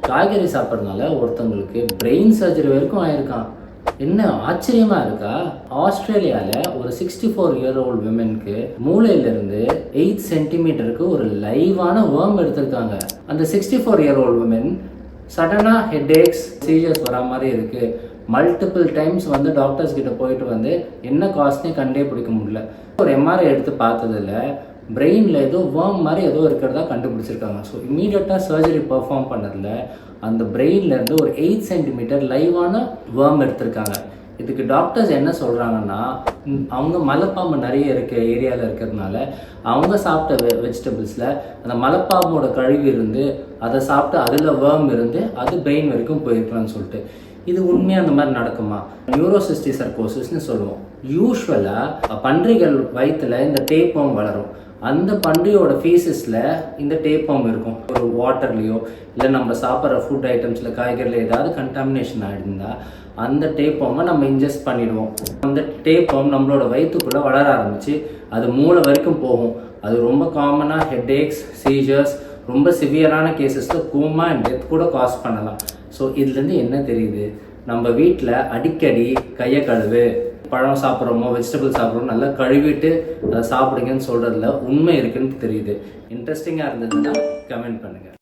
காய்கறி சாப்பிட்றதுனால ஒருத்தவங்களுக்கு பிரெயின் சர்ஜரி வரைக்கும் ஆயிருக்கான். என்ன ஆச்சரியமா இருக்கா? ஆஸ்திரேலியாவில் ஒரு 64-year-old விமனுக்கு மூளையிலிருந்து 8 சென்டிமீட்டருக்கு ஒரு லைவான வேர்ம் எடுத்திருக்காங்க. அந்த 64-year-old விமன் சடனாக ஹெட்ஏக்ஸ் சீரியஸ் வரா மாதிரி இருக்குது. மல்டிபிள் டைம்ஸ் டாக்டர்ஸ் கிட்ட போயிட்டு என்ன காஸ்ட்னே கண்டே பிடிக்க முடியல. ஒரு எம்ஆர்ஐ எடுத்து பார்த்ததில் பிரெயினில் ஏதோ வேர்ம் மாதிரி ஏதோ இருக்கிறதா கண்டுபிடிச்சிருக்காங்க. ஸோ இமீடியட்டாக சர்ஜரி பெர்ஃபார்ம் பண்ணதில் அந்த பிரெயின்லேருந்து ஒரு 8 சென்டிமீட்டர் லைவான வேர்ம் எடுத்திருக்காங்க. இதுக்கு டாக்டர்ஸ் என்ன சொல்கிறாங்கன்னா, அவங்க மலைப்பாம்பு நிறைய இருக்க ஏரியாவில் இருக்கிறதுனால அவங்க சாப்பிட்ட வெஜிடபிள்ஸில் அந்த மலைப்பாம்போட கழிவு இருந்து அதை சாப்பிட்டு அதில் வேர்ம் இருந்து அது பிரெயின் வரைக்கும் போயிருக்கலாம்னு சொல்லிட்டு. இது உண்மையாக அந்த மாதிரி நடக்குமா? நியூரோசிஸ்டிசர்கோசிஸ்ன்னு சொல்லுவோம். யூஸ்வலாக பன்றிகள் வயிற்றுல இந்த டேப்பம் வளரும். அந்த பன்றியோட ஃபீஸஸில் இந்த டேப்பம் இருக்கும். ஒரு வாட்டர்லேயோ இல்லை நம்ம சாப்பிட்ற ஃபுட் ஐட்டம்ஸில் காய்கறியில் ஏதாவது கண்டாமினேஷன் ஆகிருந்தால் அந்த டேப்பமை நம்ம இன்ஜெஸ்ட் பண்ணிடுவோம். அந்த டேப்பம் நம்மளோட வயிற்றுக்குள்ளே வளர ஆரம்பித்து அது மூளை வரைக்கும் போகும். அது ரொம்ப காமனாக ஹெட்ஏக்ஸ், சீஜர்ஸ், ரொம்ப சிவியரான கேசஸில் கோமா அண்ட் டெத் கூட காஸ் பண்ணலாம். ஸோ இதுலேருந்து என்ன தெரியுது? நம்ம வீட்டில் அடிக்கடி கையை கழுவு, பழம் சாப்பிட்றோமோ வெஜிடபிள் சாப்பிட்றோமோ நல்லா கழுவிட்டு அதை சாப்பிடுங்கன்னு சொல்கிறதுல உண்மை இருக்குன்னு தெரியுது. இன்ட்ரெஸ்டிங்காக இருந்ததுன்னா கமெண்ட் பண்ணுங்கள்.